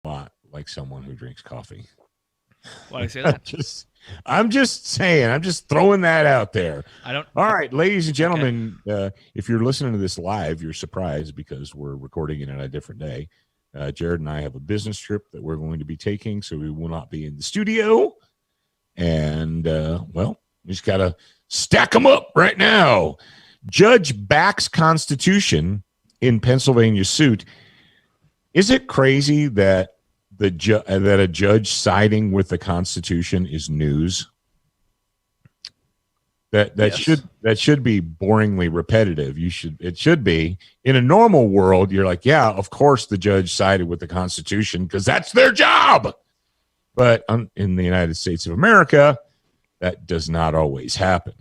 a lot like someone who drinks coffee. Why do I say that? I'm just saying. I'm just throwing that out there. I don't. All right, ladies and gentlemen, if you're listening to this live, you're surprised because we're recording it on a different day. Jared and I have a business trip that we're going to be taking, so we will not be in the studio. And, well, we just got to stack them up right now. Judge backs Constitution in Pennsylvania suit. Is it crazy that that a judge siding with the Constitution is news? That yes. should be boringly repetitive. It should be. In a normal world, you're like, yeah, of course the judge sided with the Constitution because that's their job. But in the United States of America, that does not always happen.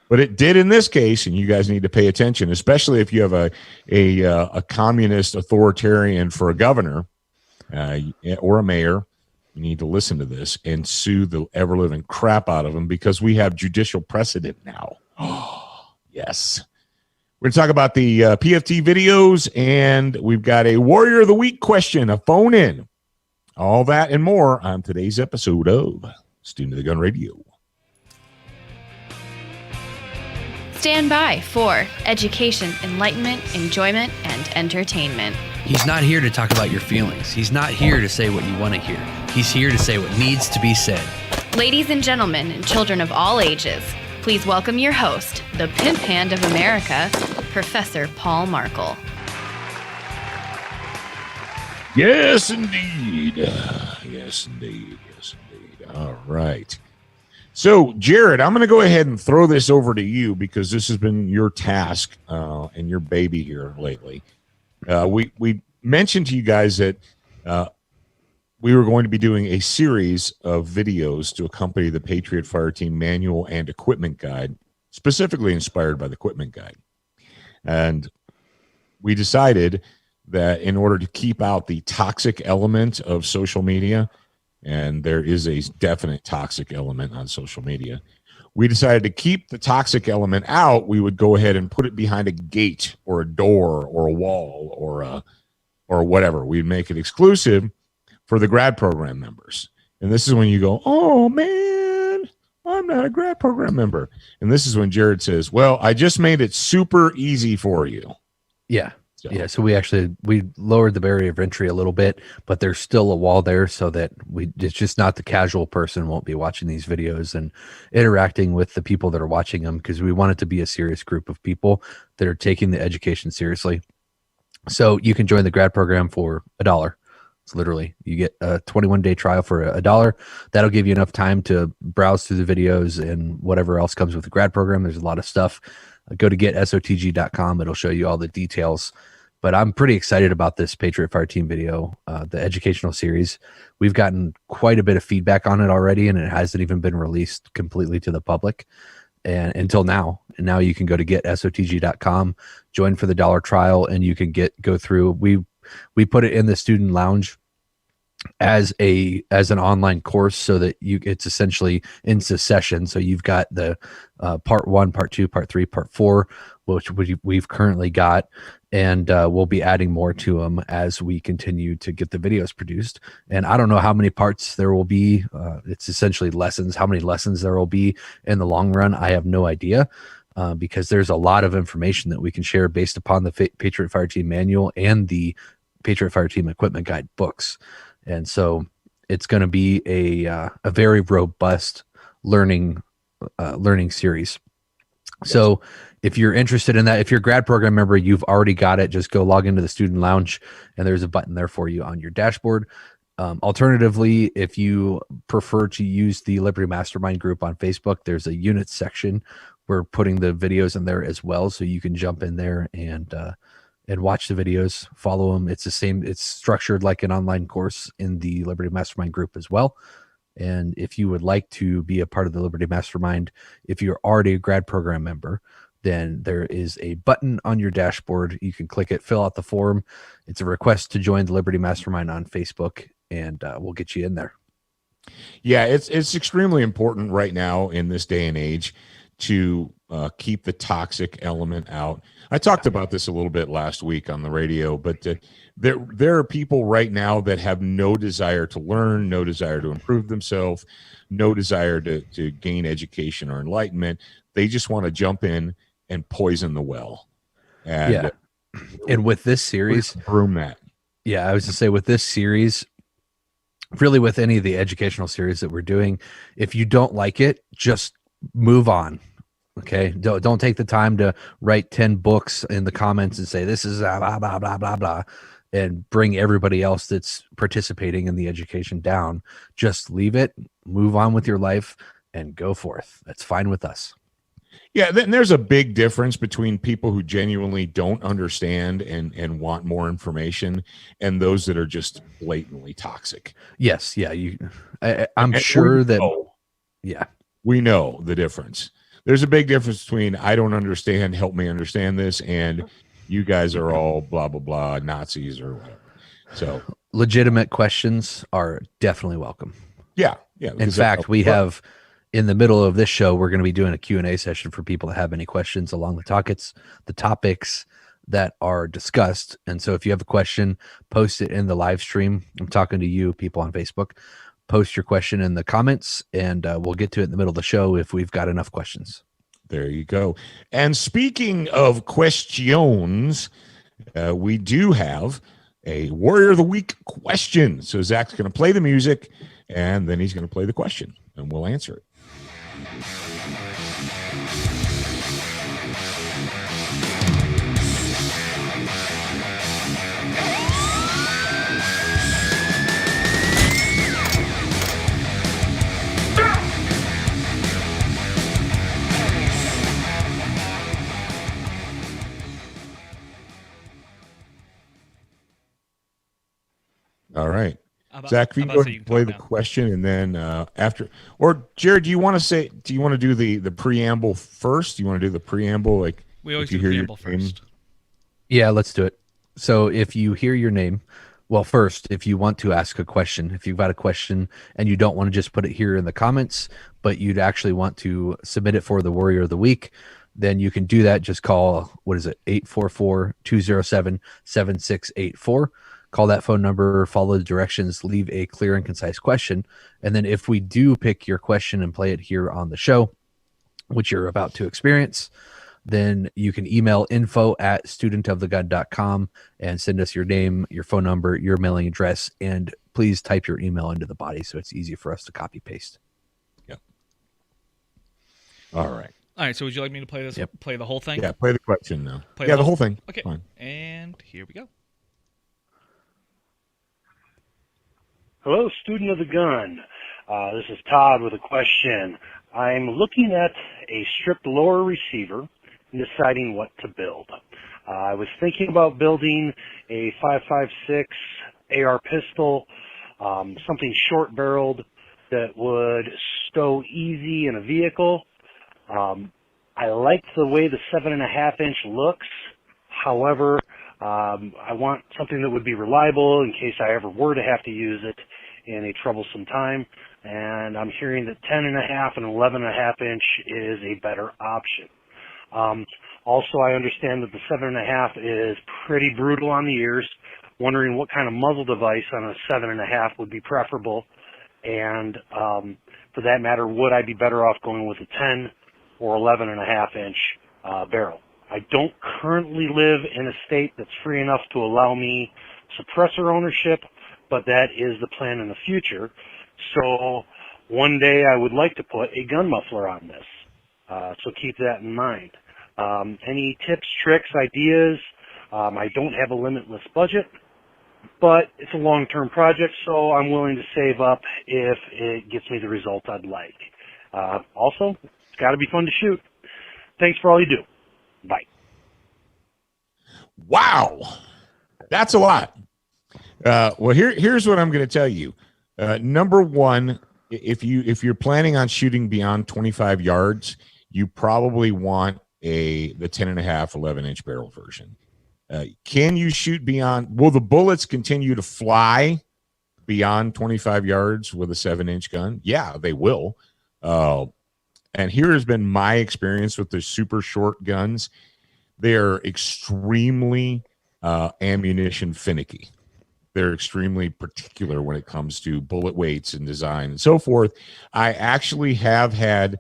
But it did in this case, and you guys need to pay attention, especially if you have a communist authoritarian for a governor or a mayor. You need to listen to this and sue the ever-living crap out of them because we have judicial precedent now. Oh, yes. We're going to talk about the PFT videos, and we've got a Warrior of the Week question, a phone-in. All that and more on today's episode of Student of the Gun Radio. Stand by for education, enlightenment, enjoyment, and entertainment. He's not here to talk about your feelings. He's not here to say what you want to hear. He's here to say what needs to be said. Ladies and gentlemen, and children of all ages, please welcome your host, the pimp hand of America, Professor Paul Markle. Yes, indeed. Yes, indeed. Yes, indeed. All right. So, Jared, I'm going to go ahead and throw this over to you because this has been your task and your baby here lately. We mentioned to you guys that we were going to be doing a series of videos to accompany the Patriot Fire Team Manual and Equipment Guide, specifically inspired by the Equipment Guide. And we decided that in order to keep out the toxic element of social media, and there is a definite toxic element on social media, we decided to keep the toxic element out. We would go ahead and put it behind a gate or a door or a wall or whatever. We'd make it exclusive for the grad program members. And this is when you go, oh, man, I'm not a grad program member. And this is when Jared says, well, I just made it super easy for you. Yeah. Yeah, so we lowered the barrier of entry a little bit, but there's still a wall there so that it's just not the casual person won't be watching these videos and interacting with the people that are watching them, because we want it to be a serious group of people that are taking the education seriously. So you can join the grad program for $1. It's literally, you get a 21-day trial for $1. That'll give you enough time to browse through the videos and whatever else comes with the grad program. There's a lot of stuff. Go to SOTG.com. It'll show you all the details. But I'm pretty excited about this Patriot Fire Team video, the educational series. We've gotten quite a bit of feedback on it already, and it hasn't even been released completely to the public and until now. And now you can go to SOTG.com, join for the $1 trial, and you can go through. We put it in the student lounge as an online course so that it's essentially in succession. So you've got the part 1, part 2, part 3, part 4, which we've currently got, and we'll be adding more to them as we continue to get the videos produced. And I don't know how many parts there will be. It's essentially lessons. How many lessons there will be in the long run, I have no idea, because there's a lot of information that we can share based upon the Patriot Fire Team Manual and the Patriot Fire Team Equipment Guide books. And so it's going to be a very robust learning series. So if you're interested in that, if you're a grad program member, you've already got it. Just go log into the student lounge, and there's a button there for you on your dashboard. Alternatively, if you prefer to use the Liberty Mastermind group on Facebook, there's a units section. We're putting the videos in there as well, so you can jump in there and watch the videos, follow them. It's the same. It's structured like an online course in the Liberty Mastermind group as well. And if you would like to be a part of the Liberty Mastermind, if you're already a grad program member, then there is a button on your dashboard. You can click it, fill out the form. It's a request to join the Liberty Mastermind on Facebook, and we'll get you in there. Yeah, it's extremely important right now in this day and age to keep the toxic element out. I talked about this a little bit last week on the radio, but there are people right now that have no desire to learn, no desire to improve themselves, no desire to gain education or enlightenment. They just want to jump in and poison the well. And and with this series, broom that. Yeah, I was to say with this series, really with any of the educational series that we're doing, if you don't like it, just move on. Okay, don't take the time to write 10 books in the comments and say this is blah blah blah blah blah, and bring everybody else that's participating in the education down. Just leave it, move on with your life, and go forth. That's fine with us. Yeah, then there's a big difference between people who genuinely don't understand and want more information, and those that are just blatantly toxic. Yes, yeah, I'm sure that. Yeah, we know the difference. There's a big difference between I don't understand, help me understand this, and you guys are all blah, blah, blah, Nazis or whatever. So legitimate questions are definitely welcome. Yeah. In fact, we have in the middle of this show, we're going to be doing a Q&A session for people that have any questions along the topics that are discussed. And so if you have a question, post it in the live stream. I'm talking to you people on Facebook. Post your question in the comments, and we'll get to it in the middle of the show if we've got enough questions. There you go. And speaking of questions, we do have a Warrior of the Week question. So Zach's going to play the music, and then he's going to play the question, and we'll answer it. All right. Zach, if you can go ahead and play the question, and then after, or Jared, do you want to do the preamble first? Do you want to do the preamble? Like we always do the preamble first. Yeah, let's do it. So if you hear your name, well, first, if you want to ask a question, if you've got a question and you don't want to just put it here in the comments, but you'd actually want to submit it for the Warrior of the Week, then you can do that. Just call, 844-207-7684. Call that phone number, follow the directions, leave a clear and concise question. And then if we do pick your question and play it here on the show, which you're about to experience, then you can email info@studentofthegun.com and send us your name, your phone number, your mailing address, and please type your email into the body so it's easy for us to copy paste. Yep. All right. All right. So would you like me to play this? Yep. Play the whole thing? Yeah. Play the question now. The whole thing. Okay. Fine. And here we go. Hello, student of the gun. This is Todd with a question. I'm looking at a stripped lower receiver and deciding what to build. I was thinking about building a 5.56 AR pistol, something short-barreled that would stow easy in a vehicle. I like the way the 7.5-inch looks. However, I want something that would be reliable in case I ever were to have to use it in a troublesome time. And I'm hearing that 10.5 and 11.5-inch is a better option. Also, I understand that the 7.5 is pretty brutal on the ears. Wondering what kind of muzzle device on a 7.5 would be preferable. And for that matter, would I be better off going with a 10 or 11.5-inch barrel? I don't currently live in a state that's free enough to allow me suppressor ownership, but that is the plan in the future. So one day I would like to put a gun muffler on this. So keep that in mind. Any tips, tricks, ideas? I don't have a limitless budget, but it's a long-term project, so I'm willing to save up if it gets me the result I'd like. Also, it's got to be fun to shoot. Thanks for all you do. Bye. Wow. That's a lot. Well, here's what I'm going to tell you. Number one, if you're planning on shooting beyond 25 yards, you probably want the 10.5, 11-inch barrel version. Can you shoot beyond? Will the bullets continue to fly beyond 25 yards with a 7-inch gun? Yeah, they will. and here has been my experience with the super short guns. They're extremely ammunition finicky. They're extremely particular when it comes to bullet weights and design and so forth. I actually have had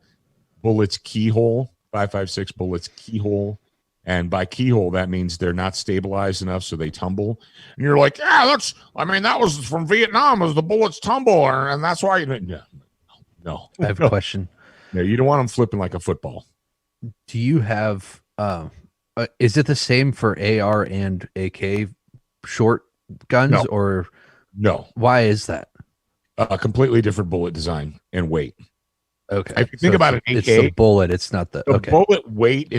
bullets keyhole, 5.56 bullets keyhole. And by keyhole, that means they're not stabilized enough, so they tumble. And you're like, yeah, that was from Vietnam, as the bullets tumble, and that's why. No. I have a question. No, you don't want them flipping like a football. Do you have, is it the same for AR and AK short guns, No. or No? why is that? A completely different bullet design and weight. Okay. If you think about an AK, it's the bullet. It's not the okay. bullet weight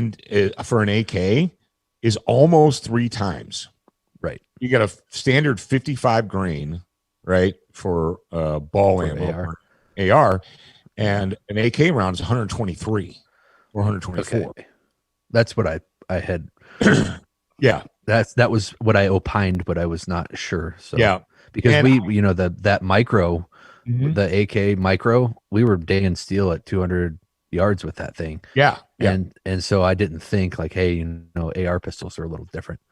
for an AK is almost 3 times. Right. You got a standard 55 grain, right, for ball ammo or AR, and an AK round is 123 or 124. Okay. That's what I had. Yeah. That was what I opined, but I was not sure. So yeah, because and that micro, the AK micro, we were digging steel at 200 yards with that thing. Yeah. And so I didn't think like, hey, AR pistols are a little different.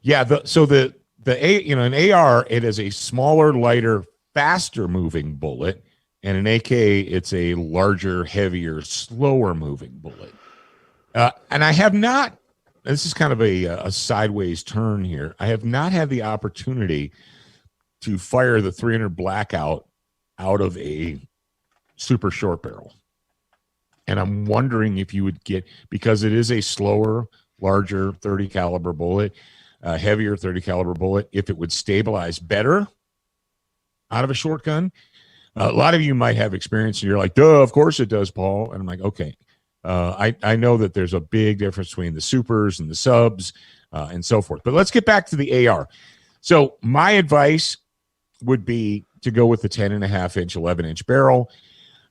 Yeah. An AR, it is a smaller, lighter, faster moving bullet, and an AK, it's a larger, heavier, slower moving bullet. And I have not. This is kind of a sideways turn here. I have not had the opportunity to fire the 300 Blackout out of a super short barrel. And I'm wondering if you would get, because it is a slower, larger 30 caliber bullet, heavier 30 caliber bullet, if it would stabilize better out of a short gun. A lot of you might have experience and you're like, duh, of course it does, Paul. And I'm like, okay. I know that there's a big difference between the supers and the subs and so forth. But let's get back to the AR. So my advice would be to go with the 10.5-inch, 11-inch barrel.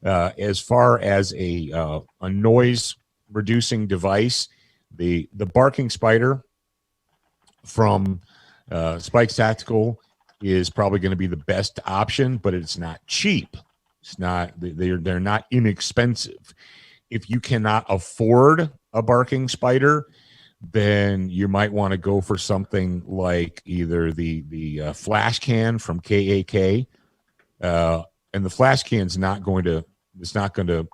As far as a noise reducing device, the Barking Spider from Spikes Tactical is probably going to be the best option, but it's not cheap. It's not, they're not inexpensive. If you cannot afford a Barking Spider, then you might want to go for something like either the flash can from KAK, and the flash can's not going to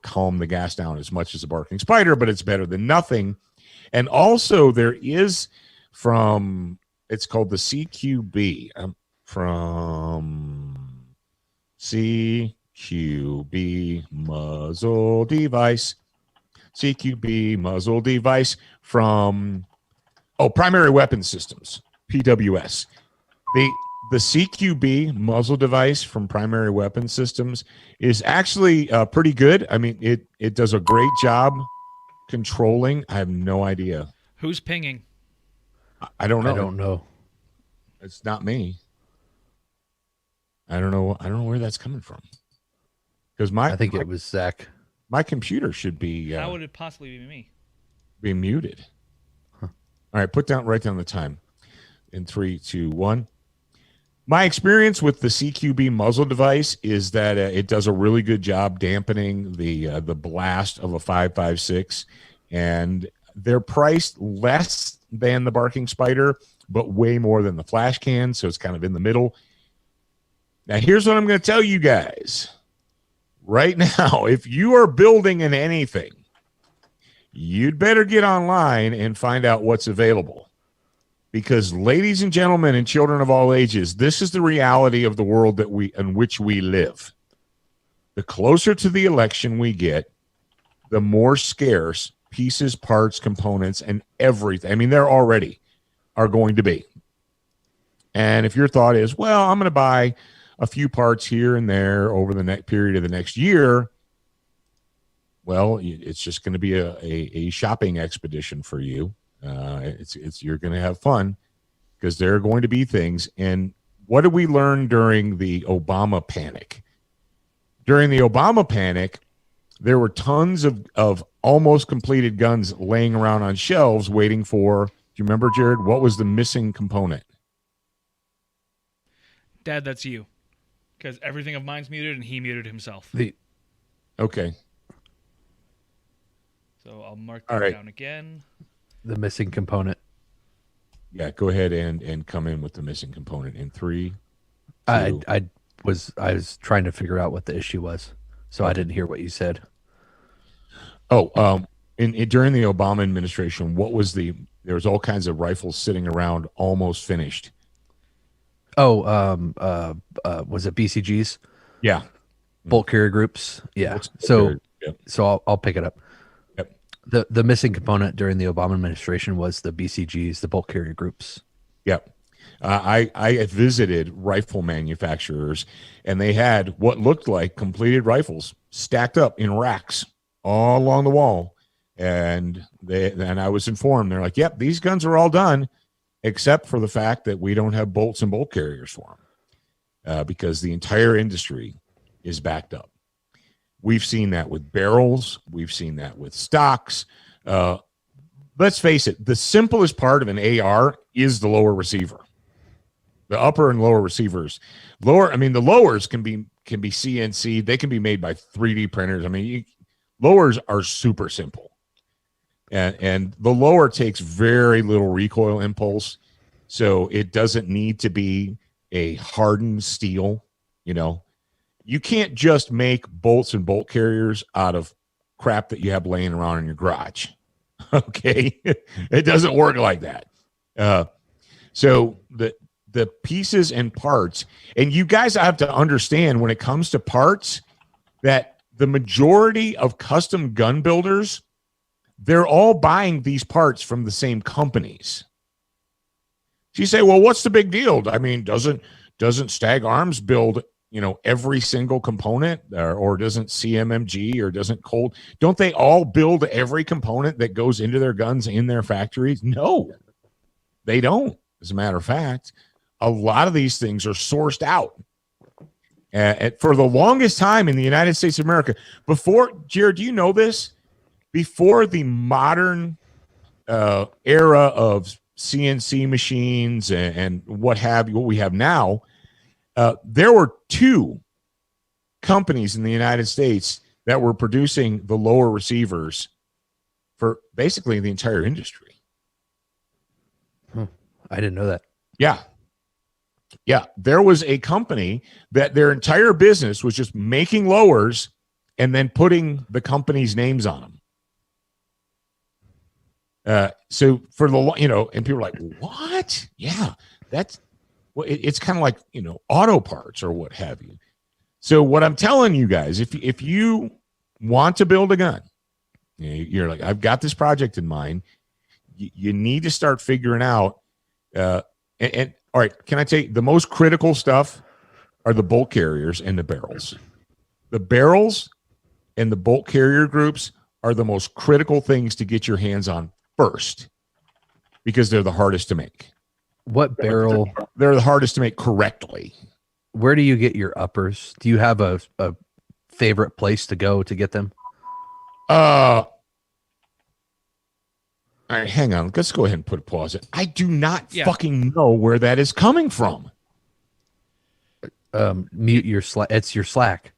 calm the gas down as much as a Barking Spider, but it's better than nothing. And also there is it's called the CQB, from CQB muzzle device. CQB muzzle device from Primary Weapon Systems, PWS. The CQB muzzle device from Primary Weapon Systems is actually pretty good. I mean, it does a great job controlling. I have no idea. Who's pinging? I don't know. I don't know. It's not me. I don't know where that's coming from. Because I think it was Zach. My computer should be. How would it possibly be me? Be muted. Huh. All right, write down the time. In 3, 2, 1. My experience with the CQB muzzle device is that it does a really good job dampening the blast of a 5.56, and they're priced less than the Barking Spider, but way more than the flash can, so it's kind of in the middle. Now, here's what I'm going to tell you guys. Right now, if you are building in anything, you'd better get online and find out what's available. Because, ladies and gentlemen and children of all ages, this is the reality of the world in which we live. The closer to the election we get, the more scarce pieces, parts, components, and everything. I mean, there already are going to be. And if your thought is, well, I'm going to buy a few parts here and there over the next period of the next year, well, it's just going to be a shopping expedition for you. You're going to have fun because there are going to be things. And what did we learn during the Obama panic? During the Obama panic, there were tons of almost completed guns laying around on shelves waiting for, do you remember, Jared, what was the missing component? Dad, that's you. Because everything of mine's muted and he muted himself. Okay. So I'll mark All that right. down again. The missing component. Yeah, go ahead and come in with the missing component in 3, 2. I was trying to figure out what the issue was, so I Okay. didn't hear what you said. During the Obama administration, there was all kinds of rifles sitting around almost finished. Oh, was it BCGs? Yeah. Bulk carrier groups? Yeah. Bulk So carrier, yep. so I'll pick it up. Yep. The missing component during the Obama administration was the BCGs, the bulk carrier groups. Yep. I had visited rifle manufacturers, and they had what looked like completed rifles stacked up in racks all along the wall. And I was informed, they're like, yep, these guns are all done, except for the fact that we don't have bolts and bolt carriers for them, because the entire industry is backed up. We've seen that with barrels. We've seen that with stocks. Let's face it, the simplest part of an AR is the lower receiver. The upper and lower receivers. The lowers can be CNC. They can be made by 3D printers. Lowers are super simple. And the lower takes very little recoil impulse, so it doesn't need to be a hardened steel. You can't just make bolts and bolt carriers out of crap that you have laying around in your garage. Okay, it doesn't work like that. So the pieces and parts, and you guys have to understand when it comes to parts that the majority of custom gun builders, they're all buying these parts from the same companies. So you say, well, what's the big deal? Doesn't Stag Arms build, every single component, or doesn't CMMG, or doesn't Colt? Don't they all build every component that goes into their guns in their factories? No, they don't. As a matter of fact, a lot of these things are sourced out. For the longest time in the United States of America, Jared, do you know this? Before the modern era of CNC machines and what we have now, there were 2 companies in the United States that were producing the lower receivers for basically the entire industry. I didn't know that. Yeah. Yeah. There was a company that their entire business was just making lowers and then putting the company's names on them. So for and people are like, what? Yeah, it's kind of like, auto parts or what have you. So what I'm telling you guys, if you want to build a gun, you're like, I've got this project in mind. You need to start figuring out, and all right, can I tell you, the most critical stuff are the bolt carriers and the barrels. The barrels and the bolt carrier groups are the most critical things to get your hands on first, because they're the hardest to make. What barrel? They're the hardest to make correctly. Where do you get your uppers? Do you have a favorite place to go to get them? All right, hang on. Let's go ahead and put a pause. I do not fucking know where that is coming from. Mute your Slack. It's your Slack.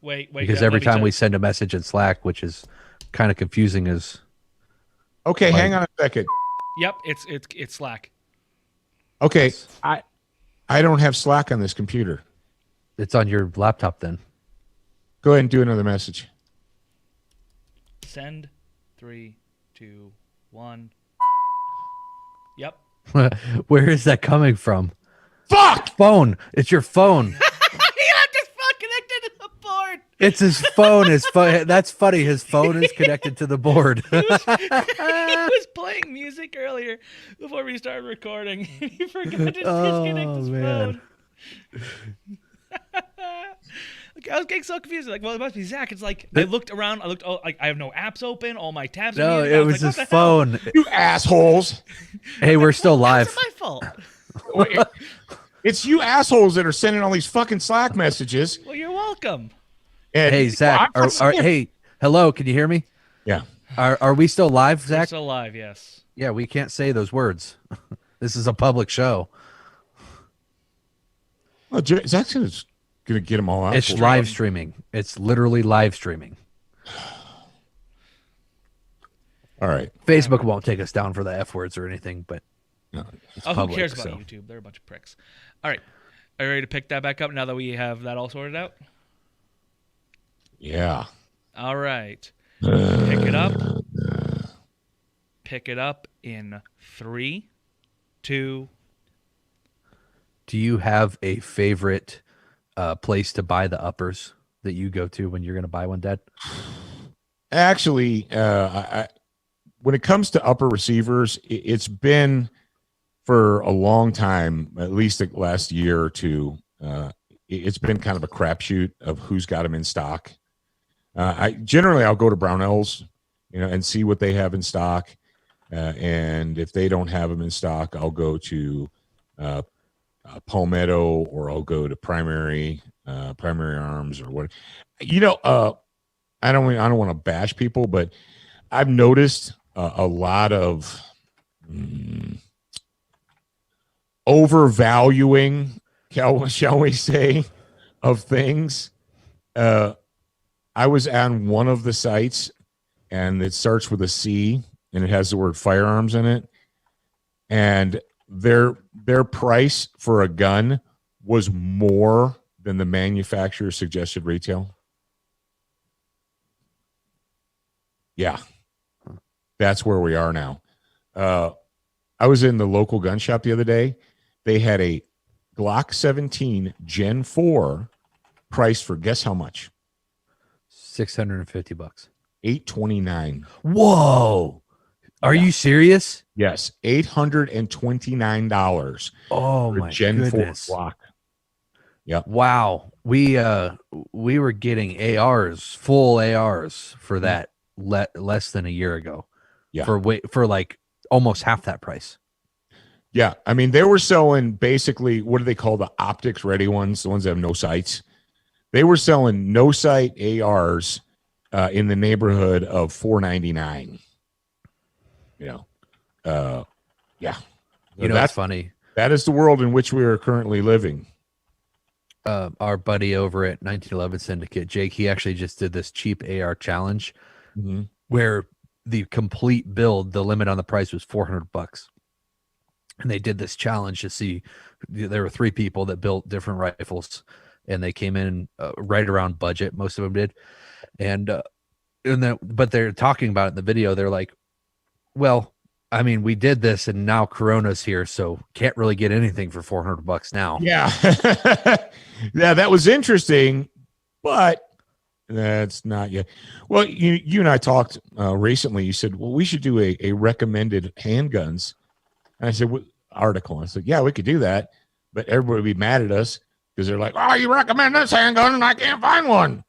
Wait. Because every time we send a message in Slack, which is kind of confusing, is okay. Hang on a second. Yep, it's Slack. Okay, I don't have Slack on this computer. It's on your laptop. Then go ahead and do another message. Send 3, 2, 1. Yep. Where is that coming from? Fuck! Phone. It's your phone. He left his phone connected to the board. It's his phone. His phone. That's funny. His phone is connected to the board. He was playing music earlier before we started recording. He forgot to disconnect his phone. Like, I was getting so confused. Like, well, it must be Zach. It's like I looked around. I have no apps open. All my tabs. No, are it was his phone. You assholes! Hey, we're still live. It's my fault. It's you assholes that are sending all these fucking Slack messages. Well, you're welcome. And hey, Zach. Hey, hello. Can you hear me? Yeah. Are we still live, Zach? We're still live. Yes. Yeah, we can't say those words. This is a public show. Well, Zach's gonna get them all out. It's live streaming. It's literally live streaming. All right. Facebook won't take us down for the F words or anything, but No. it's Who public, cares about so. YouTube? They're a bunch of pricks. All right. Are you ready to pick that back up now that we have that all sorted out? Yeah. All right. Pick it up. Pick it up in 3, 2. Do you have a favorite place to buy the uppers that you go to when you're going to buy one, Dad? Actually, when it comes to upper receivers, it's been for a long time, at least the last year or two. It's been kind of a crapshoot of who's got them in stock. I'll go to Brownells, and see what they have in stock. And if they don't have them in stock, I'll go to Palmetto, or I'll go to Primary Arms, or what. I don't want to bash people, but I've noticed a lot of overvaluing, shall we say, of things. I was on one of the sites, and it starts with a C, and it has the word firearms in it, and their price for a gun was more than the manufacturer's suggested retail. Yeah, that's where we are now. I was in the local gun shop the other day. They had a Glock 17 Gen 4 priced for, guess how much? $650. $829. Whoa. Are you serious? Yes, $829. Oh for my Gen goodness. 4 Glock. Yep. Wow. We were getting ARs, full ARs for that less than a year ago. Yeah. For like almost half that price. Yeah, I mean, they were selling basically, what do they call the optics ready ones, the ones that have no sights? They were selling no sight ARs in the neighborhood of $499. Yeah. That's funny. That is the world in which we are currently living. Our buddy over at 1911 Syndicate, Jake, he actually just did this cheap AR challenge where the complete build, the limit on the price was $400. And they did this challenge to see, there were 3 people that built different rifles, and they came in right around budget. Most of them did. But they're talking about it in the video. They're like, well, I mean, we did this and now Corona's here, so can't really get anything for $400 now. Yeah. Yeah, that was interesting, but that's not yet. Well, you and I talked recently. You said, well, we should do a recommended handguns. And I said, what article? I said, yeah, we could do that, but everybody would be mad at us because they're like, oh, you recommend this handgun and I can't find one.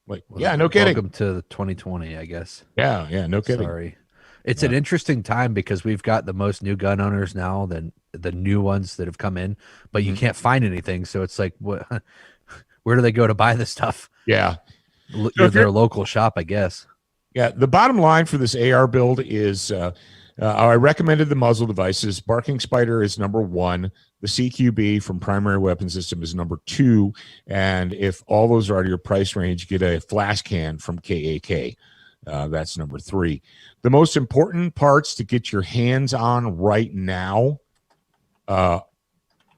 Like, well, yeah, no kidding. Welcome to 2020, I guess. Yeah, no kidding. Sorry. It's an interesting time because we've got the most new gun owners now than the new ones that have come in, but you can't find anything. So it's like, what? Where do they go to buy this stuff? Yeah. So their local shop, I guess. Yeah. The bottom line for this AR build is I recommended the muzzle devices. Barking Spider is number 1. The CQB from Primary Weapon System is number 2. And if all those are out of your price range, get a flash can from KAK. That's number 3. The most important parts to get your hands on right now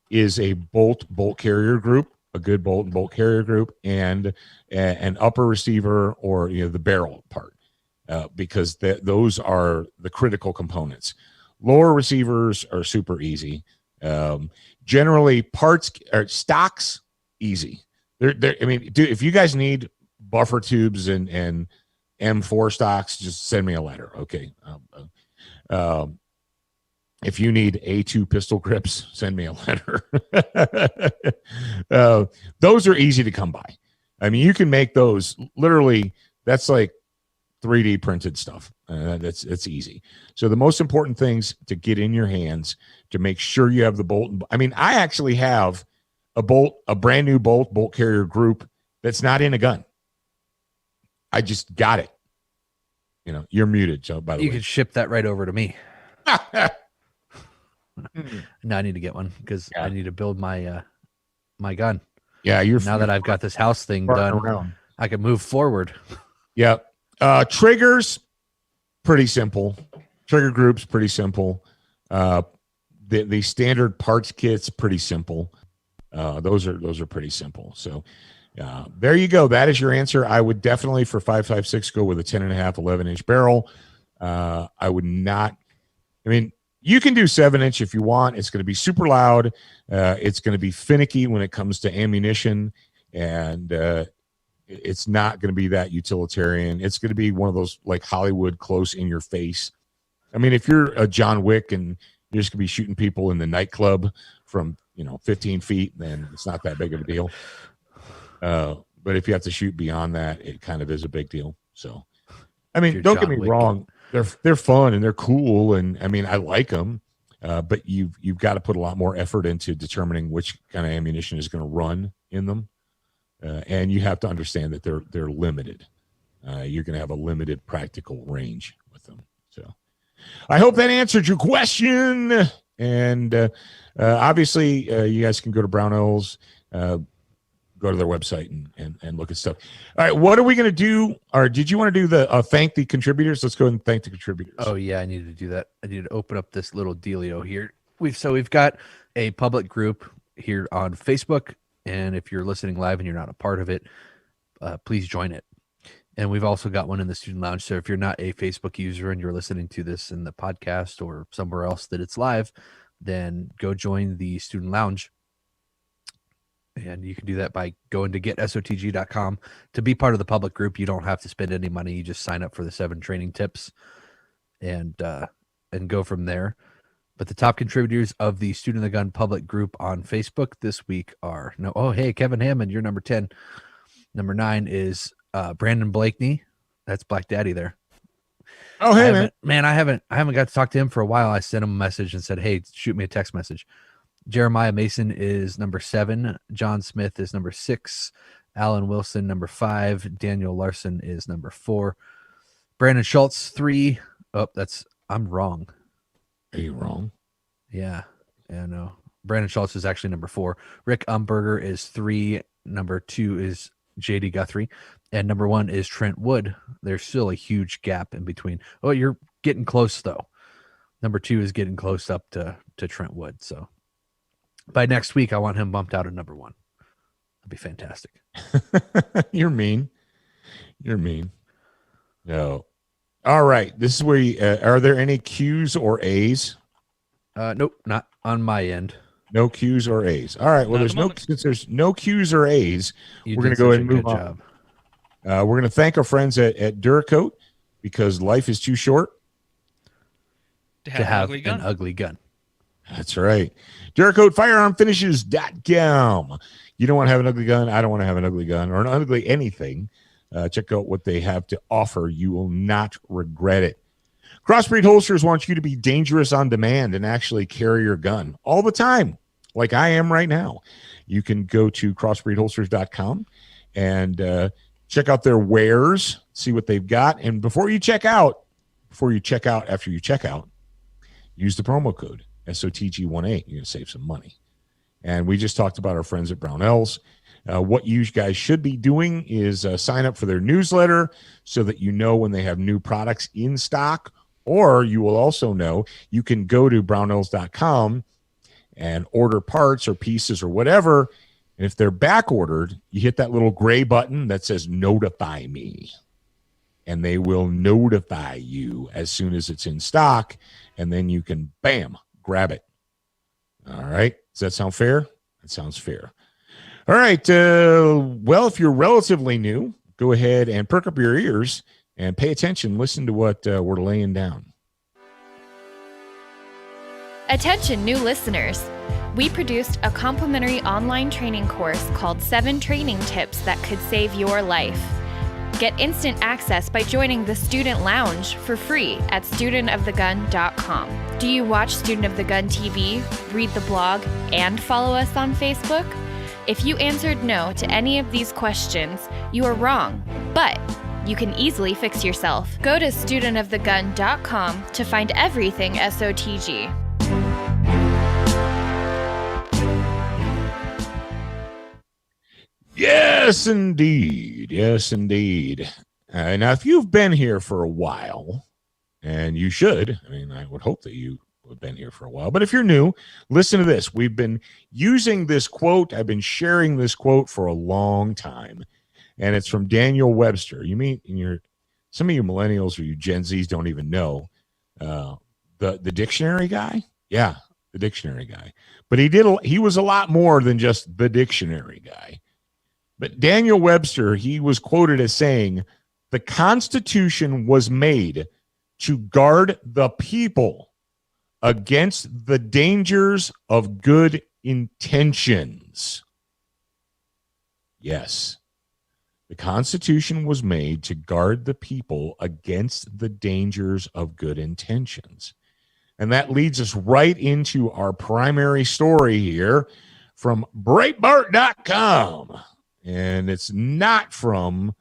is a bolt carrier group, a good bolt carrier group, and an upper receiver, or the barrel part, because those are the critical components. Lower receivers are super easy. Generally, parts or stocks easy. I mean, dude, if you guys need buffer tubes and M4 stocks, just send me a letter. Okay. If you need A2 pistol grips, send me a letter. Those are easy to come by. I mean, you can make those literally. That's like 3D printed stuff. It's easy. So the most important things to get in your hands to make sure you have the bolt. I mean, I actually have a brand new bolt carrier group that's not in a gun. I just got it. You're muted, Joe, by the way. You could ship that right over to me. Now I need to get one because I need to build my my gun. Yeah, now that I've got this house thing done, I can move forward. Yeah. Triggers. pretty simple. Trigger groups, pretty simple. The standard parts kits, pretty simple. Those are pretty simple. So there you go. That is your answer. I would definitely for 5.56 go with a 10.5 11-inch barrel. I would not. I mean, you can do 7-inch if you want. It's going to be super loud. It's going to be finicky when it comes to ammunition, and it's not going to be that utilitarian. It's going to be one of those like Hollywood close in your face. I mean, if you're a John Wick and you're just going to be shooting people in the nightclub from 15 feet, then it's not that big of a deal. But if you have to shoot beyond that, it kind of is a big deal. So, I mean, don't get me wrong. They're fun and they're cool. And I mean, I like them, but you've got to put a lot more effort into determining which kind of ammunition is going to run in them. And you have to understand that they're limited. You're going to have a limited practical range with them. So I hope that answered your question. And obviously, you guys can go to Brownells, go to their website and look at stuff. All right, what are we going to do? Or did you want to do the thank the contributors? Let's go ahead and thank the contributors. Oh, yeah, I need to do that. I need to open up this little dealio here. We've got a public group here on Facebook. And if you're listening live and you're not a part of it, please join it. And we've also got one in the student lounge. So if you're not a Facebook user and you're listening to this in the podcast or somewhere else that it's live, then go join the student lounge. And you can do that by going to getsotg.com. To be part of the public group, you don't have to spend any money. You just sign up for the 7 training tips and go from there. But the top contributors of the Student of the Gun public group on Facebook this week are hey, Kevin Hammond, you're number 10. Number 9 is Brandon Blakeney. That's Black Daddy there. Oh, hey, man. I haven't got to talk to him for a while. I sent him a message and said, hey, shoot me a text message. Jeremiah Mason is number 7. John Smith is number 6. Alan Wilson, number 5. Daniel Larson is number 4. Brandon Schultz, 3. Oh, I'm wrong. Are you wrong? Yeah, no. Brandon Schultz is actually number 4. Rick Umberger is 3. Number 2 is JD Guthrie. And number 1 is Trent Wood. There's still a huge gap in between. Oh, you're getting close, though. Number 2 is getting close up to Trent Wood. So by next week, I want him bumped out at number 1. That'd be fantastic. You're mean. No. All right. This is where are there any Q's or A's? Nope, not on my end. No Q's or A's. All right. Well, since there's no Q's or A's, we're going to go ahead and move on. We're going to thank our friends at Duracoat because life is too short to have an ugly gun. That's right. Duracoat firearmfinishes.com. You don't want to have an ugly gun. I don't want to have an ugly gun or an ugly anything. Check out what they have to offer. You will not regret it. Crossbreed Holsters wants you to be dangerous on demand and actually carry your gun all the time, like I am right now. You can go to crossbreedholsters.com and check out their wares, see what they've got. And after you check out, use the promo code SOTG18. You're going to save some money. And we just talked about our friends at Brownells. What you guys should be doing is sign up for their newsletter so that you know when they have new products in stock, or you will also know you can go to brownells.com and order parts or pieces or whatever. And if they're back ordered, you hit that little gray button that says notify me, and they will notify you as soon as it's in stock. And then you can, bam, grab it. All right. Does that sound fair? That sounds fair. All right. Well, if you're relatively new, go ahead and perk up your ears and pay attention. Listen to what we're laying down. Attention, new listeners. We produced a complimentary online training course called 7 Training Tips that could save your life. Get instant access by joining the Student Lounge for free at studentofthegun.com. Do you watch Student of the Gun TV, read the blog, and follow us on Facebook? If you answered no to any of these questions, you are wrong, but you can easily fix yourself. Go to studentofthegun.com to find everything SOTG. Yes, indeed. Yes, indeed. Now, if you've been here for a while, and you should. I mean, I would hope that you have been here for a while. But if you're new, listen to this. We've been using this quote. I've been sharing this quote for a long time, and it's from Daniel Webster. You mean some of you millennials or you Gen Zs don't even know the dictionary guy? Yeah, the dictionary guy. But he was a lot more than just the dictionary guy. But Daniel Webster, he was quoted as saying, "The Constitution was made to guard the people against the dangers of good intentions." Yes. The Constitution was made to guard the people against the dangers of good intentions. And that leads us right into our primary story here from Breitbart.com. And it's not from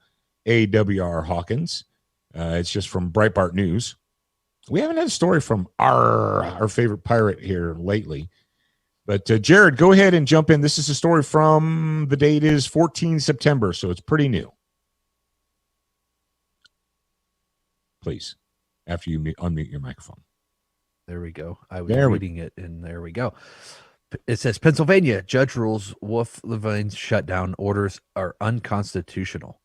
A.W.R. Hawkins. It's just from Breitbart News. We haven't had a story from our favorite pirate here lately. But Jared, go ahead and jump in. This is a story from, the date is 14 September, so it's pretty new. Please, after you unmute your microphone. There we go. I was reading it, and there we go. It says, Pennsylvania judge rules Wolf Levine's shutdown orders are unconstitutional.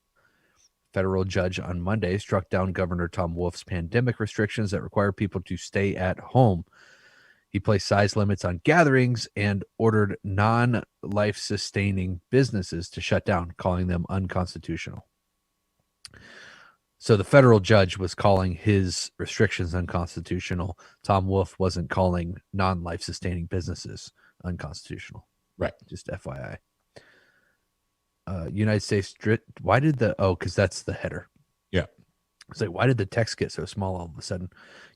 Federal judge on Monday struck down Governor Tom Wolf's pandemic restrictions that require people to stay at home. He placed size limits on gatherings and ordered non-life sustaining businesses to shut down, calling them unconstitutional. So the federal judge was calling his restrictions unconstitutional. Tom Wolf wasn't calling non-life sustaining businesses unconstitutional. Right. Just FYI. United States, why did because that's the header. Yeah. It's like, why did the text get so small all of a sudden?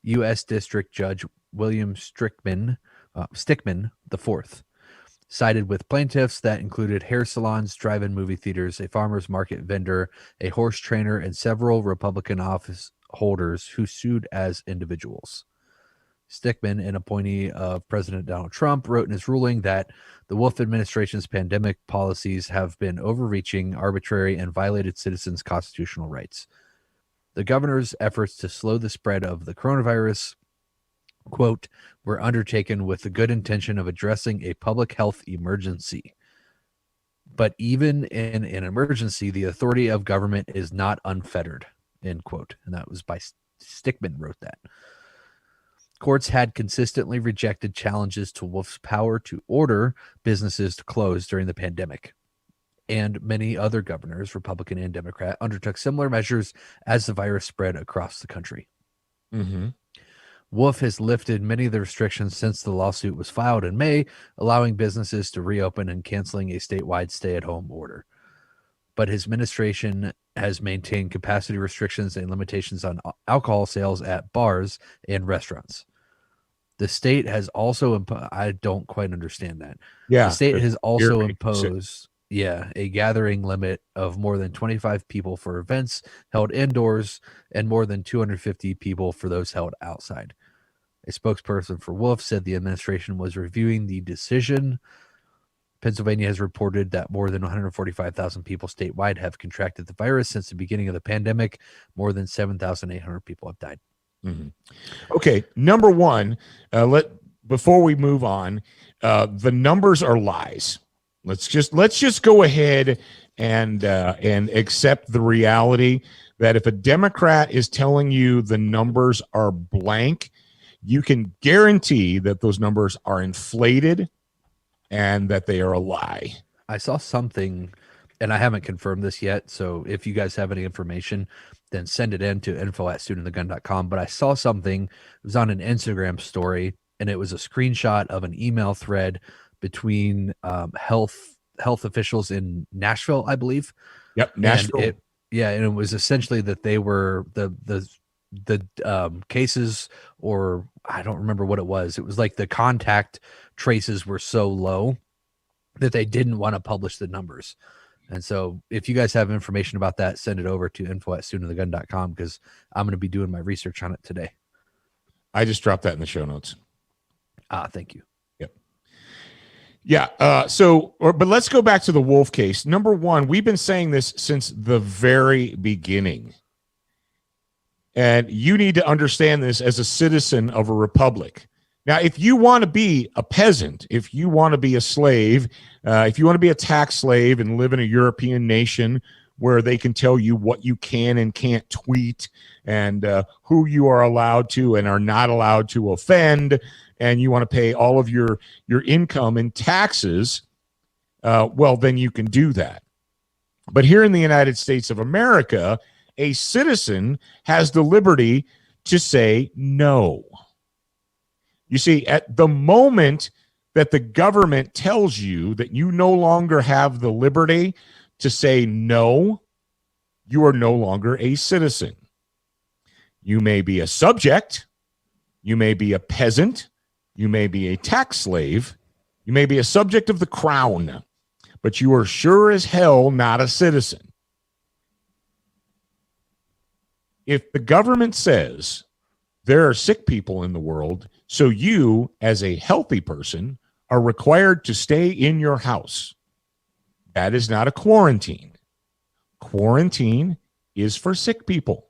U.S. District Judge William Stickman IV sided with plaintiffs that included hair salons, drive-in movie theaters, a farmer's market vendor, a horse trainer, and several Republican office holders who sued as individuals. Stickman, an appointee of President Donald Trump, wrote in his ruling that the Wolf administration's pandemic policies have been overreaching, arbitrary, and violated citizens' constitutional rights. The governor's efforts to slow the spread of the coronavirus, quote, were undertaken with the good intention of addressing a public health emergency. But even in an emergency, the authority of government is not unfettered, end quote. And that was by Stickman wrote that. Courts had consistently rejected challenges to Wolf's power to order businesses to close during the pandemic. And many other governors, Republican and Democrat, undertook similar measures as the virus spread across the country. Mm-hmm. Wolf has lifted many of the restrictions since the lawsuit was filed in May, allowing businesses to reopen and canceling a statewide stay-at-home order. But his administration has maintained capacity restrictions and limitations on alcohol sales at bars and restaurants. The state has also I don't quite understand that. Yeah. The state has also imposed a gathering limit of more than 25 people for events held indoors and more than 250 people for those held outside. A spokesperson for Wolf said the administration was reviewing the decision. Pennsylvania has reported that more than 145,000 people statewide have contracted the virus since the beginning of the pandemic. More than 7,800 people have died. Mm-hmm. Okay, number one, before we move on, the numbers are lies. Let's just go ahead and accept the reality that if a Democrat is telling you the numbers are blank, you can guarantee that those numbers are inflated and that they are a lie. I saw something, and I haven't confirmed this yet, so if you guys have any information, then send it in to info@studentofthegun.com. But I saw something, it was on an Instagram story, and it was a screenshot of an email thread between health officials in Nashville, I believe. Yep, Nashville. And it was essentially that they were the cases, or I don't remember what it was. It was like the contact traces were so low that they didn't want to publish the numbers. And so if you guys have information about that, send it over to info@studentofthegun.com because I'm going to be doing my research on it today. I just dropped that in the show notes. Thank you. Yep. Yeah. But let's go back to the Wolf case. Number one, we've been saying this since the very beginning. And you need to understand this as a citizen of a republic. Now, if you want to be a peasant, if you want to be a slave, if you want to be a tax slave and live in a European nation where they can tell you what you can and can't tweet and who you are allowed to and are not allowed to offend, and you want to pay all of your income in taxes, well, then you can do that. But here in the United States of America, a citizen has the liberty to say no. You see, at the moment that the government tells you that you no longer have the liberty to say no, you are no longer a citizen. You may be a subject, you may be a peasant, you may be a tax slave, you may be a subject of the crown, but you are sure as hell not a citizen. If the government says there are sick people in the world, so you, as a healthy person, are required to stay in your house, that is not a quarantine. Quarantine is for sick people.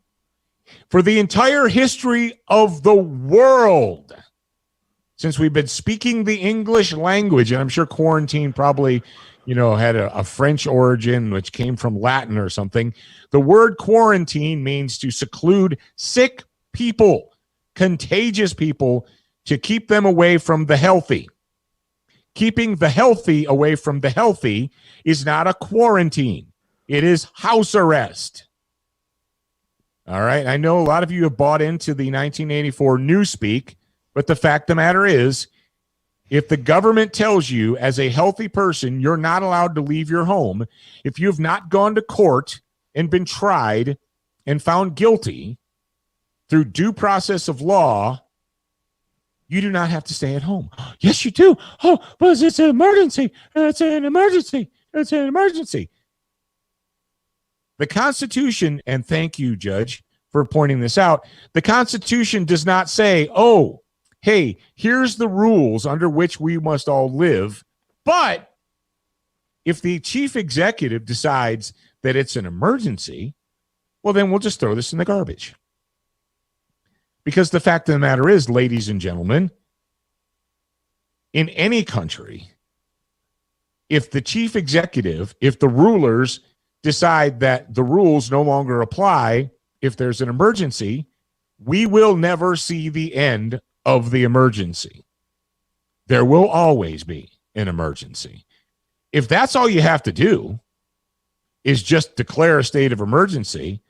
For the entire history of the world, since we've been speaking the English language, and I'm sure quarantine probably, had a French origin, which came from Latin or something. The word quarantine means to seclude sick people, contagious people, to keep them away from the healthy. Keeping the healthy away from the healthy is not a quarantine. It is house arrest. All right. I know a lot of you have bought into the 1984 Newspeak, but the fact of the matter is, if the government tells you as a healthy person you're not allowed to leave your home, if you have not gone to court and been tried and found guilty through due process of law, you do not have to stay at home. Yes, you do. Oh, but it's an emergency. It's an emergency. It's an emergency. The Constitution, and thank you, Judge, for pointing this out, the Constitution does not say, oh, hey, here's the rules under which we must all live. But if the chief executive decides that it's an emergency, well, then we'll just throw this in the garbage. Because the fact of the matter is, ladies and gentlemen, in any country, if the chief executive, if the rulers decide that the rules no longer apply, if there's an emergency, we will never see the end of the emergency. There will always be an emergency. If that's all you have to do is just declare a state of emergency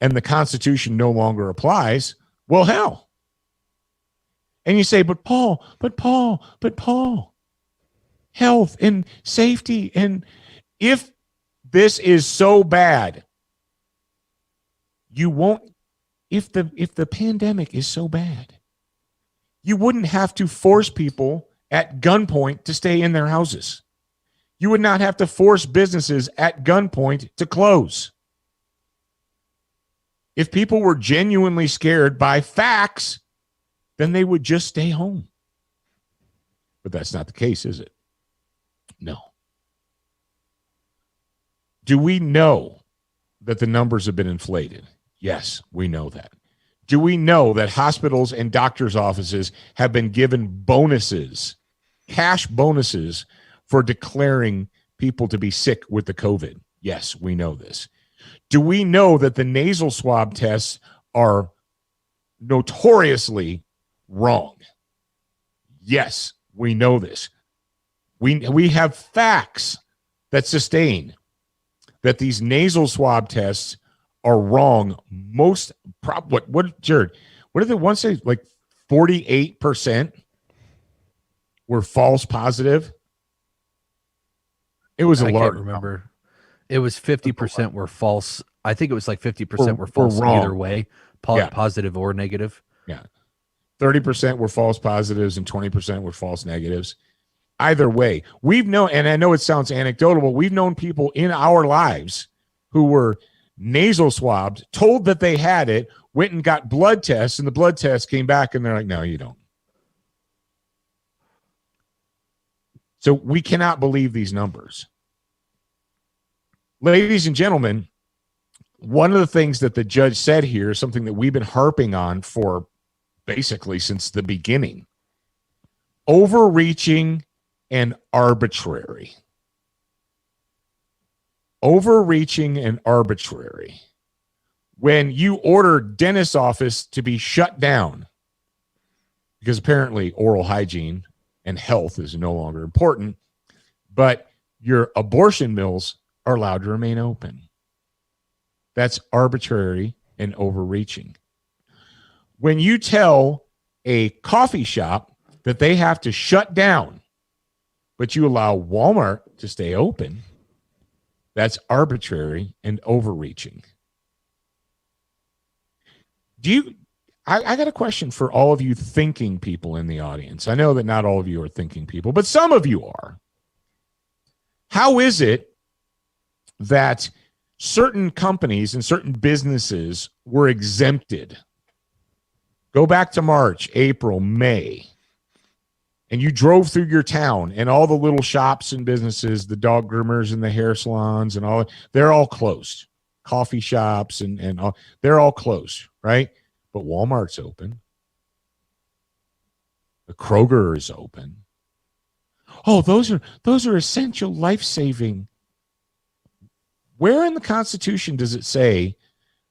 and the Constitution no longer applies, well, hell. And you say, but Paul, health and safety. And if this is so bad, you won't, if the pandemic is so bad, you wouldn't have to force people at gunpoint to stay in their houses. You would not have to force businesses at gunpoint to close. If people were genuinely scared by facts, then they would just stay home. But that's not the case, is it? No. Do we know that the numbers have been inflated? Yes, we know that. Do we know that hospitals and doctors' offices have been given bonuses, cash bonuses, for declaring people to be sick with the COVID? Yes, we know this. Do we know that the nasal swab tests are notoriously wrong? Yes, we know this. We have facts that sustain that these nasal swab tests are wrong. Jared, what did the one say? Like 48% were false positive. It was a large. I can't remember. It was 50% were false. I think it was like 50% were false either way, positive or negative. Yeah. 30% were false positives and 20% were false negatives. Either way, we've known, and I know it sounds anecdotal, but we've known people in our lives who were nasal swabbed, told that they had it, went and got blood tests, and the blood tests came back, and they're like, no, you don't. So we cannot believe these numbers. Ladies and gentlemen, one of the things that the judge said here is something that we've been harping on for basically since the beginning. Overreaching and arbitrary. Overreaching and arbitrary. When you order dentist's office to be shut down because apparently oral hygiene and health is no longer important, but your abortion mills are allowed to remain open. That's arbitrary and overreaching. When you tell a coffee shop that they have to shut down, but you allow Walmart to stay open, that's arbitrary and overreaching. I got a question for all of you thinking people in the audience. I know that not all of you are thinking people, but some of you are. How is it that certain companies and certain businesses were exempted? Go back to March, April, May, and you drove through your town and all the little shops and businesses, the dog groomers and the hair salons and all, they're all closed. Coffee shops and all, they're all closed, right? But Walmart's open. The Kroger is open. Oh, those are essential life-saving. Where in the Constitution does it say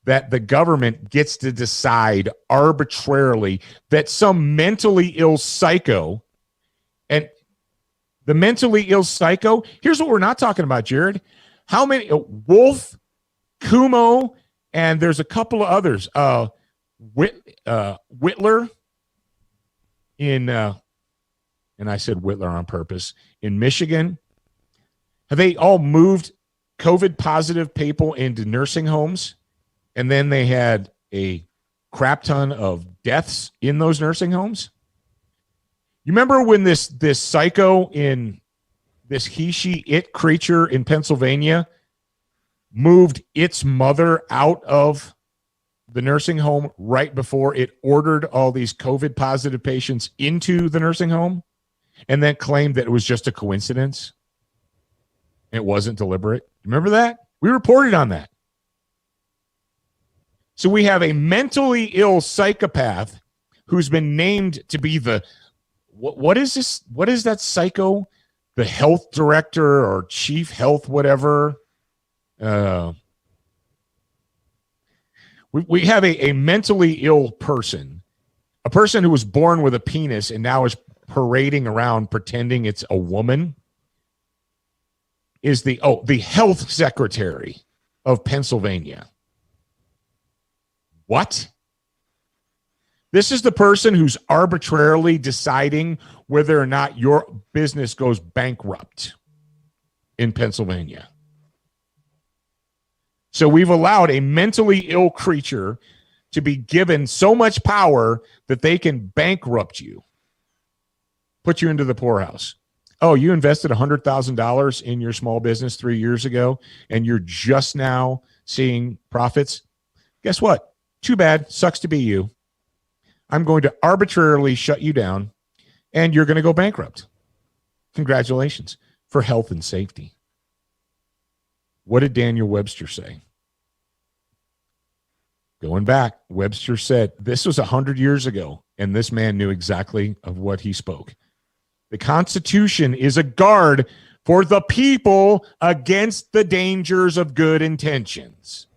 that the government gets to decide arbitrarily that some mentally ill psycho, and the mentally ill psycho, here's what we're not talking about, Jared. How many, Wolf, Kumo, and there's a couple of others, Whitler in, and I said Whitler on purpose, in Michigan. Have they all moved COVID positive people into nursing homes? And then they had a crap ton of deaths in those nursing homes. You remember when this psycho in this he, she, it creature in Pennsylvania moved its mother out of the nursing home right before it ordered all these COVID positive patients into the nursing home and then claimed that it was just a coincidence? It wasn't deliberate. Remember that? We reported on that. So we have a mentally ill psychopath who's been named to be the, what is this? What is that psycho? The health director or chief health, whatever. We have a mentally ill person, a person who was born with a penis and now is parading around pretending it's a woman, is the health secretary of Pennsylvania. What? This is the person who's arbitrarily deciding whether or not your business goes bankrupt in Pennsylvania. So we've allowed a mentally ill creature to be given so much power that they can bankrupt you, put you into the poorhouse. Oh, you invested $100,000 in your small business 3 years ago, and you're just now seeing profits? Guess what? Too bad. Sucks to be you. I'm going to arbitrarily shut you down, and you're going to go bankrupt. Congratulations for health and safety. What did Daniel Webster say? Going back, Webster said, this was 100 years ago, and this man knew exactly of what he spoke. The Constitution is a guard for the people against the dangers of good intentions.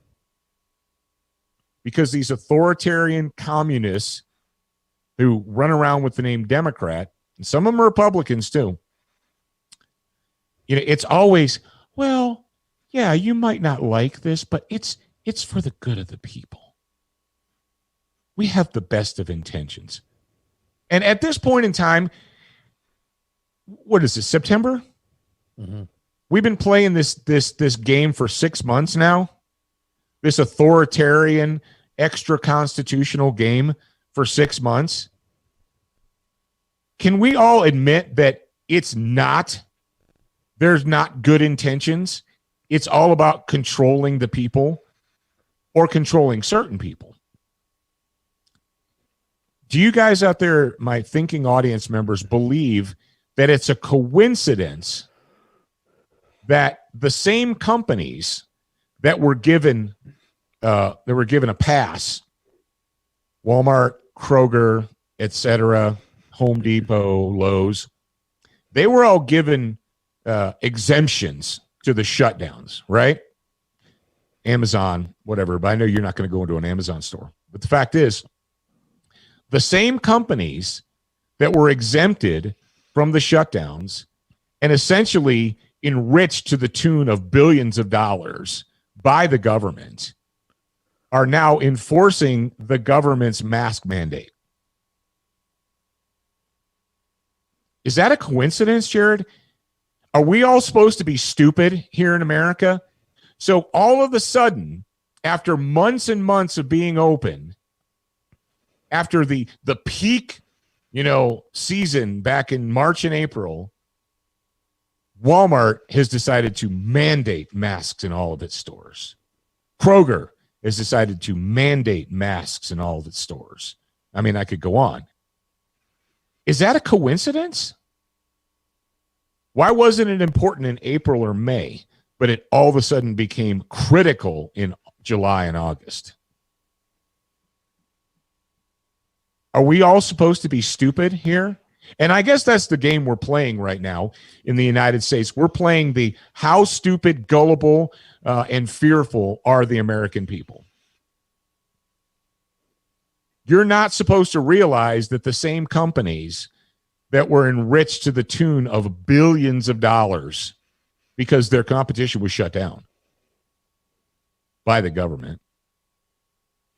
Because these authoritarian communists who run around with the name Democrat, and some of them are Republicans too, it's always, well, yeah, you might not like this, but it's for the good of the people. We have the best of intentions. And at this point in time, what is this, September? Mm-hmm. We've been playing this game for 6 months now. This authoritarian, extra constitutional game for 6 months. Can we all admit that there's not good intentions? It's all about controlling the people or controlling certain people. Do you guys out there, my thinking audience members, believe that it's a coincidence that the same companies that were given they were given a pass. Walmart, Kroger, etc., Home Depot, Lowe's, they were all given exemptions to the shutdowns, right? Amazon, whatever, but I know you're not going to go into an Amazon store. But the fact is, the same companies that were exempted from the shutdowns and essentially enriched to the tune of billions of dollars by the government are now enforcing the government's mask mandate. Is that a coincidence, Jared? Are we all supposed to be stupid here in America? So all of a sudden, after months and months of being open, after the peak, season back in March and April, Walmart has decided to mandate masks in all of its stores. Kroger has decided to mandate masks in all of its stores. I mean, I could go on. Is that a coincidence? Why wasn't it important in April or May, but it all of a sudden became critical in July and August? Are we all supposed to be stupid here? And I guess that's the game we're playing right now in the United States. We're playing the how stupid, gullible, and fearful are the American people. You're not supposed to realize that the same companies that were enriched to the tune of billions of dollars because their competition was shut down by the government,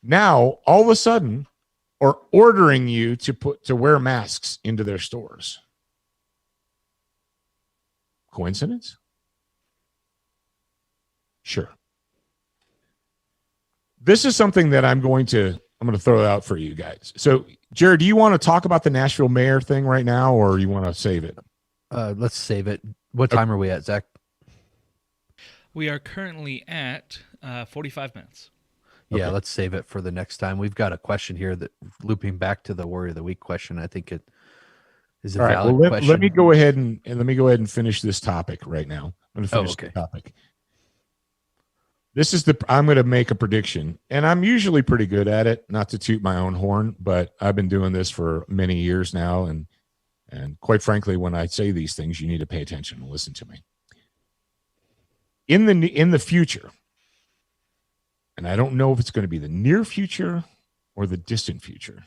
now all of a sudden are ordering you to wear masks into their stores. Coincidence? Sure. This is something that I'm going to throw out for you guys. So, Jared, do you want to talk about the Nashville mayor thing right now, or you want to save it? Let's save it. What time are we at, Zach? We are currently at 45 minutes. Yeah, Okay. let's save it for the next time. We've got a question here that, looping back to the Warrior of the Week question, I think it is a All right, valid well, question. let me go ahead and finish this topic right now. I'm going to finish okay. the topic. I'm going to make a prediction, and I'm usually pretty good at it, not to toot my own horn, but I've been doing this for many years now. And quite frankly, when I say these things, you need to pay attention and listen to me. In the future, and I don't know if it's going to be the near future or the distant future,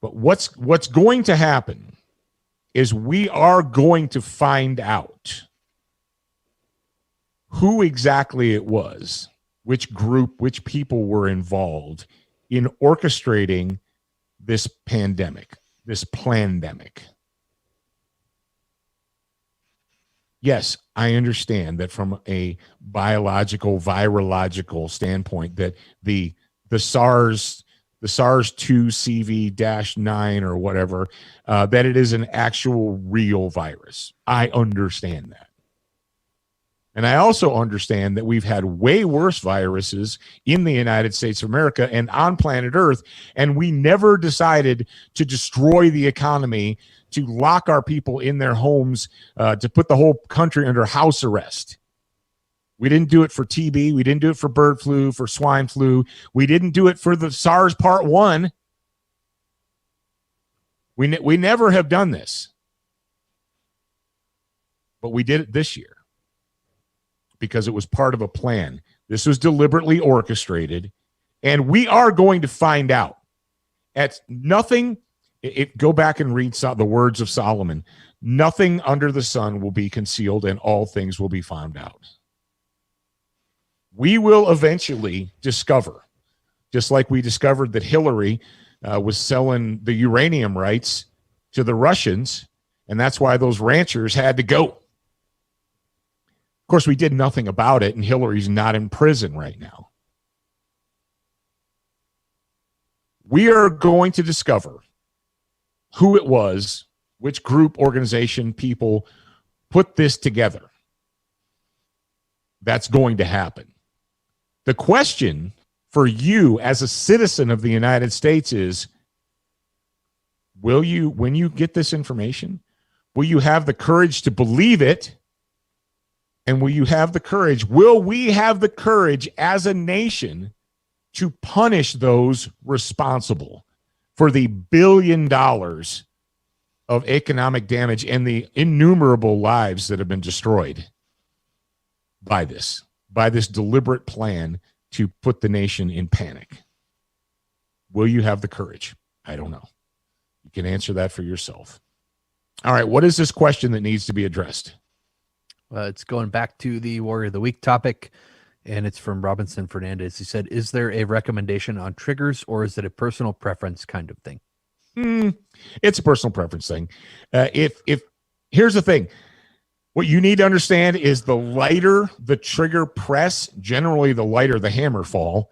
but what's going to happen is we are going to find out who exactly it was, which group, which people were involved in orchestrating this pandemic, this plandemic. Yes, I understand that from a biological, virological standpoint, that the SARS-2 CV-9 or whatever, that it is an actual real virus. I understand that. And I also understand that we've had way worse viruses in the United States of America and on planet Earth, and we never decided to destroy the economy, to lock our people in their homes, to put the whole country under house arrest. We didn't do it for TB. We didn't do it for bird flu, for swine flu. We didn't do it for the SARS Part 1. We never have done this. But we did it this year because it was part of a plan. This was deliberately orchestrated, and we are going to find out. At nothing, go back and read the words of Solomon. Nothing under the sun will be concealed, and all things will be found out. We will eventually discover, just like we discovered that Hillary was selling the uranium rights to the Russians, and that's why those ranchers had to go. Of course, we did nothing about it, and Hillary's not in prison right now. We are going to discover who it was, which group, organization, people put this together. That's going to happen. The question for you as a citizen of the United States is, will you, when you get this information, will you have the courage to believe it? And will we have the courage as a nation to punish those responsible for the $1 billion of economic damage and the innumerable lives that have been destroyed by this deliberate plan to put the nation in panic. Will you have the courage? I don't know. You can answer that for yourself. All right, what is this question that needs to be addressed? It's going back to the Warrior of the Week topic, and it's from Robinson Fernandez. He said, is there a recommendation on triggers, or is it a personal preference kind of thing? It's a personal preference thing. If here's the thing, what you need to understand is the lighter the trigger press, generally the lighter the hammer fall.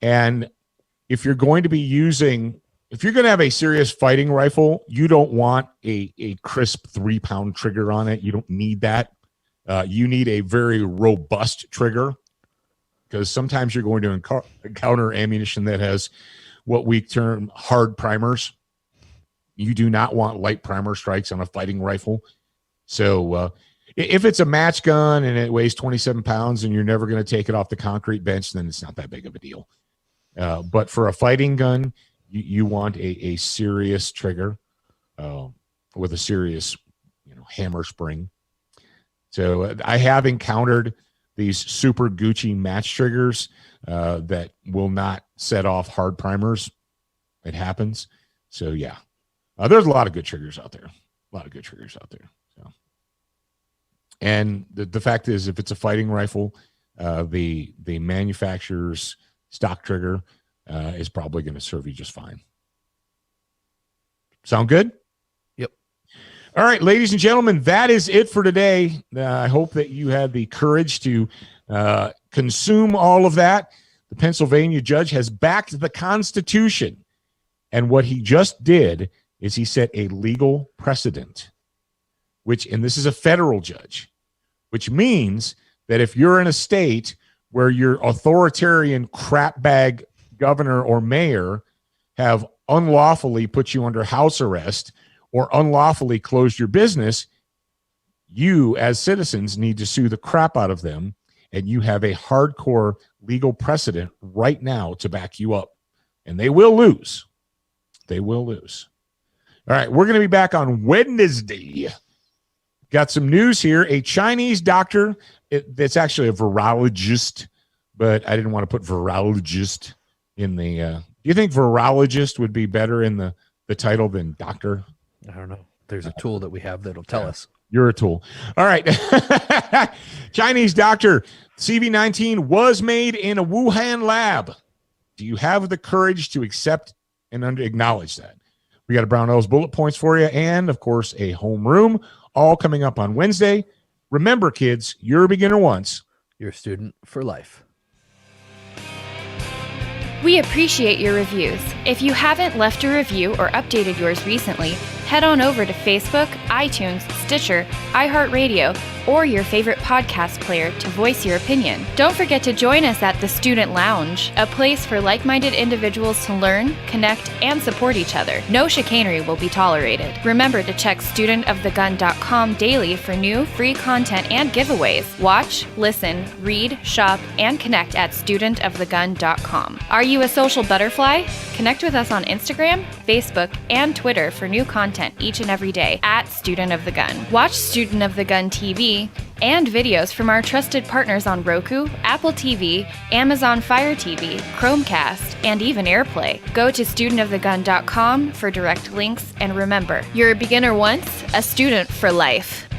And if you're going to have a serious fighting rifle, you don't want a crisp 3-pound trigger on it. You don't need that. You need a very robust trigger, because sometimes you're going to encounter ammunition that has what we term hard primers. You do not want light primer strikes on a fighting rifle. So if it's a match gun and it weighs 27 pounds and you're never going to take it off the concrete bench, then it's not that big of a deal. But for a fighting gun, you want a serious trigger with a serious hammer spring. So I have encountered these super Gucci match triggers that will not set off hard primers. It happens. So yeah, there's a lot of good triggers out there. So, and the fact is, if it's a fighting rifle, the manufacturer's stock trigger is probably going to serve you just fine. Sound good? Yep. All right, ladies and gentlemen, that is it for today. I hope that you had the courage to consume all of that. The Pennsylvania judge has backed the Constitution. And what he just did is he set a legal precedent, and this is a federal judge, which means that if you're in a state where your authoritarian crapbag governor or mayor have unlawfully put you under house arrest or unlawfully closed your business, you as citizens need to sue the crap out of them, and you have a hardcore legal precedent right now to back you up. And they will lose. All right, we're going to be back on Wednesday. Got some news here. A Chinese doctor, that's actually a virologist, but I didn't want to put virologist in the do you think virologist would be better in the title than doctor? I don't know. There's a tool that we have that'll tell us. You're a tool. All right. Chinese doctor, CV-19 was made in a Wuhan lab. Do you have the courage to accept and acknowledge that? We got a Brownell's bullet points for you, and of course a homeroom, all coming up on Wednesday. Remember, kids, you're a beginner once, you're a student for life. We appreciate your reviews. If you haven't left a review or updated yours recently, head on over to Facebook, iTunes, Stitcher, iHeartRadio, or your favorite podcast player to voice your opinion. Don't forget to join us at the Student Lounge, a place for like-minded individuals to learn, connect, and support each other. No chicanery will be tolerated. Remember to check studentofthegun.com daily for new, free content and giveaways. Watch, listen, read, shop, and connect at studentofthegun.com. Are you a social butterfly? Connect with us on Instagram, Facebook, and Twitter for new content each and every day at Student of the Gun. Watch Student of the Gun TV and videos from our trusted partners on Roku, Apple TV, Amazon Fire TV, Chromecast, and even AirPlay. Go to studentofthegun.com for direct links, and remember, you're a beginner once, a student for life.